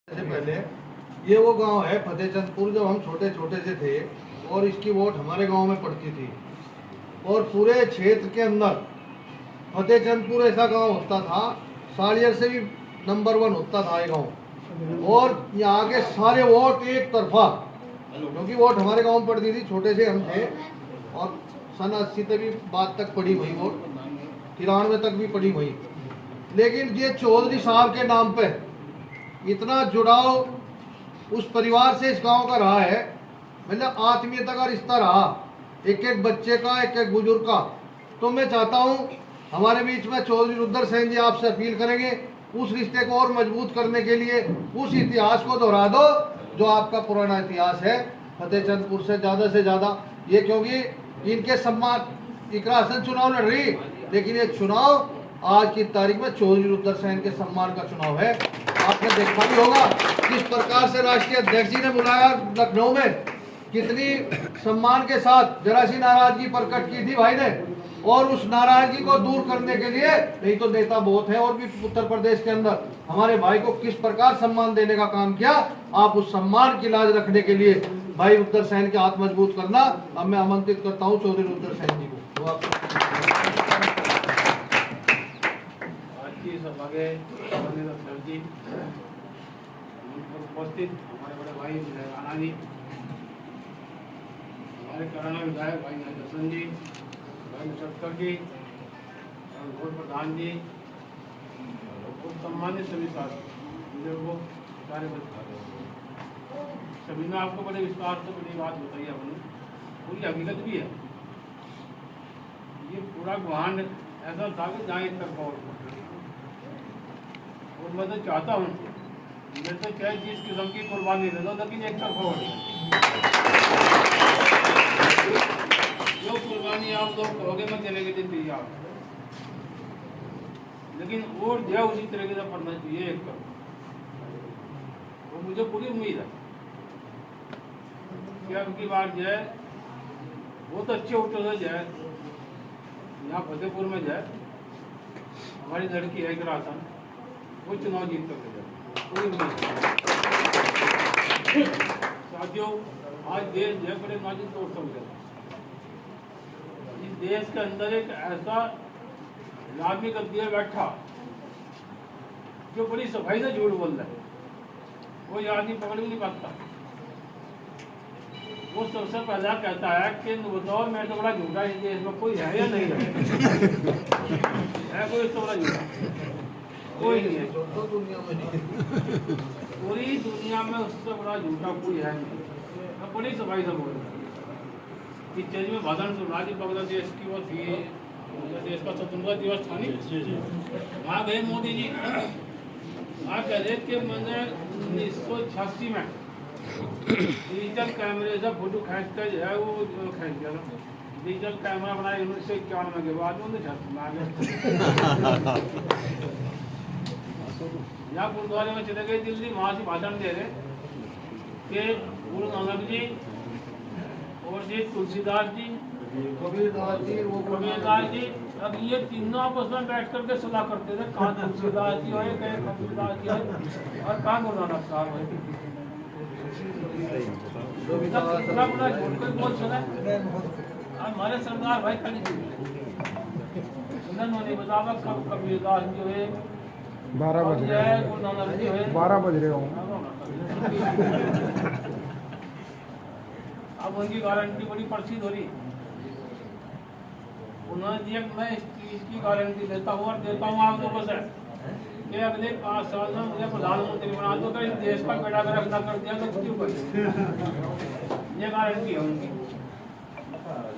से पहले ये वो गांव है फतेहचंदपुर, जब हम छोटे छोटे से थे और इसकी वोट हमारे गांव में पड़ती थी और पूरे क्षेत्र के अंदर फतेहचंदपुर ऐसा गांव होता था, सालियर से भी नंबर 1 होता था ये गांव। और यहाँ के सारे वोट एक तरफा, क्योंकि वोट हमारे गांव में पड़ती थी, छोटे से हम थे। और सन 80 तक भी बाद तक पड़ी वही वोट, 93 तक भी पड़ी वही। लेकिन ये चौधरी साहब के नाम पे इतना जुड़ाव उस परिवार से इस गांव का रहा है, मतलब आत्मीयता का रिश्ता रहा, एक एक बच्चे का, एक एक बुजुर्ग का। तो मैं चाहता हूं हमारे बीच में चौधरी रुद्र सेन जी आपसे अपील करेंगे उस रिश्ते को और मजबूत करने के लिए उस इतिहास को दोहरा दो जो आपका पुराना इतिहास है फतेहचंदपुर से ज़्यादा ये, क्योंकि इनके सम्मान इकरासन चुनाव लड़ रही, लेकिन ये चुनाव आज की तारीख में चौधरी रुद्र सेन के सम्मान का चुनाव है। आपने देखा भी होगा किस प्रकार से राष्ट्रीय अध्यक्ष जी ने बुलाया लखनऊ में, कितनी सम्मान के साथ जरा सी नाराजगी प्रकट की थी भाई ने, और उस नाराजगी को दूर करने के लिए, नहीं तो नेता बहुत है और भी उत्तर प्रदेश के अंदर, हमारे भाई को किस प्रकार सम्मान देने का काम किया। आप उस सम्मान की लाज रखने के लिए भाई रुद्र सेन के हाथ मजबूत करना। अब मैं आमंत्रित करता हूँ चौधरी रुद्र सेन जी को। उपस्थित हमारे बड़े भाई राणा जी, हमारे कराना विधायक भाई दर्शन जी, भाई मुशक्कर जी, और प्रधान जी, और सम्मानित सभी बुजुर्गों, सभी ने आपको बड़े विस्तार से बड़ी बात बताई आपने, पूरी हकीकत भी है। ये पूरा गुहान ऐसा था कि जहाँ एक तरफा और मैं तो चाहता हूँ मेरे तो चाहे जिस किस्म की कुर्बानी दे दो, लेकिन एक तरफा हो जो कुर्बानी आप लोग कहोगे मैं देने के दिन तैयार, लेकिन और जो उसी तरीके से पढ़ना चाहिए एक तरफ, वो मुझे पूरी उम्मीद है कि अब की बार जो है बहुत अच्छे उत्तर से जो है यहाँ फतेहपुर में जो है हमारी लड़की है ग्रासन वो चुनाव जीत कर साथियों, आज देश जो बड़े नाजुक तौर पर गुजरा। इस देश के अंदर एक ऐसा आदमी कर दिया बैठा जो बड़ी सफाई से झूठ बोल रहा है, वो ये आदमी पकड़ भी नहीं पाता। वो सबसे पहला कहता है कि बताओ मैं तो बड़ा झूठा, इस देश में कोई है या नहीं है कोई तो बड़ा झूठा? कोई नहीं है, दुनिया में नहीं, पूरी दुनिया में उससे बड़ा झूठा कोई है नहीं। मैं बड़ी सफाई से बोल रहा हूँ। इस चीज में भाषण सुना जी बांग्लादेश की वो थी, देश का स्वतंत्रता दिवस था नहीं, वहाँ गए मोदी जी, वहाँ कह रहे कि मैंने 1986 में डिजिटल कैमरे से फोटो खींच कर जो है वो खींच गया था। डिजिटल कैमरा बनाया 1991 के बाद में यहाँ गुरुद्वारे में चले गए दिल्ली, वहाँ से भाषण दे रहे कि गुरु नानक जी और जी तुलसीदास जी, कबीरदास जी, वो कबीरदास जी, अब ये तीनों आपस में बैठ करके सलाह करते थे, कहाँ तुलसीदास जी है, कहीं कबीरदास जी है और कहाँ गुरु नानक साहब है। हमारे सरदार भाई खड़ी उन्होंने बतावा कब कबीरदास जो है 12 बज रहे हैं, 12 बज रहे हों। अब उनकी गारंटी बड़ी प्रसिद्ध हो रही, उन्होंने दिया मैं इसकी गारंटी देता हूँ और देता हूँ आप लोगों से कि अगले 5 साल में मुझे प्रधानमंत्री बना दो, तो इस देश का बेड़ा गर्क न कर दिया तो क्यों कर, ये गारंटी है उनकी।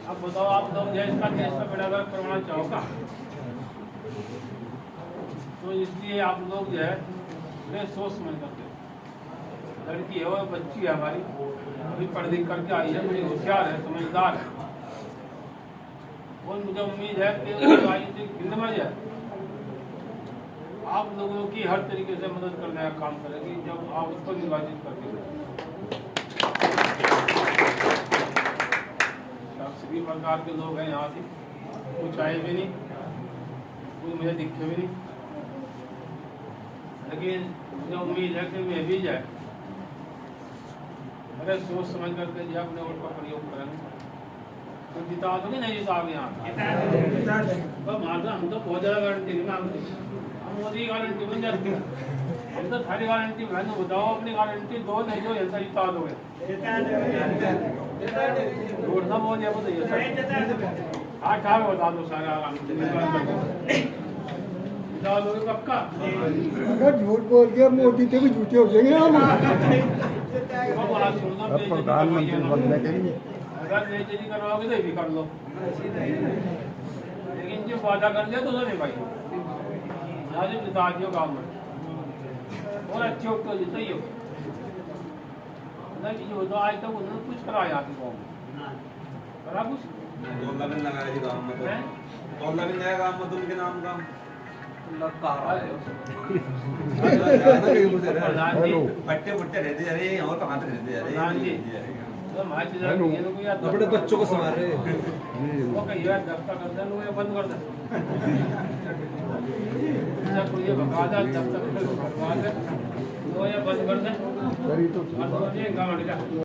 अब बताओ आप लोग देश का बेड़ा गर्क करवाना चाहोगा? तो इसलिए आप लोग जो है मैं सोच समझ करते, लड़की है वो बच्ची है हमारी, अभी पढ़ लिख करके आई है, बड़ी होशियार है, समझदार है, और मुझे उम्मीद है कि राजनीतिक फील्ड में जो है आप लोगों की हर तरीके से मदद करने का काम करेगी जब आप उसको निर्वाचित करके। सभी प्रकार के लोग हैं यहाँ से, कुछ आए भी नहीं, कुछ मुझे दिखे भी नहीं, लेकिन मुझे उम्मीद है कि वे भी जाए। अरे सोच समझ करके जो अपने वोट का प्रयोग करेंगे तो जिता दोगे नहीं जिताओगे यहाँ मारना हम तो बहुत ज़्यादा गारंटी नहीं मांगते, हम मोदी गारंटी बन जाती है। हम तो सारी गारंटी बनाने बताओ, अपनी गारंटी दो नहीं दो ऐसा जिता दोगे। वोट ना बोल दिया बताइए आठ आठ बता दो सारा जिता दोगे पक्का। अगर झूठ बोल के मोदी के भी झूठे हो जाएंगे हम। अब प्रधानमंत्री बनने के लिए अगर बेइज्जती करवाओगे तो ये भी कर लो, लेकिन जो वादा कर लिया तो नहीं भाई यहाँ जो जिता दियो गाँव में और अच्छे वक्त तो जितना ही हो ना कि जो तो आज तक उन्होंने कुछ कराया आपके गाँव में करा कुछ टोला भी लगाया जी गाँव में, तो टोला भी नया गाँव में तो उनके नाम का पट्टे पुट्टे रहते जा रहे हैं और कहाँ तक रहते जा रहे हैं। अपने बच्चों को संभाल रहे वो कहीं यार दफ्तर कर दे वो बंद कर दे जब ये भगा दे दफ्तर करवा दे वो ये बंद कर दे करी तो और ये गाँव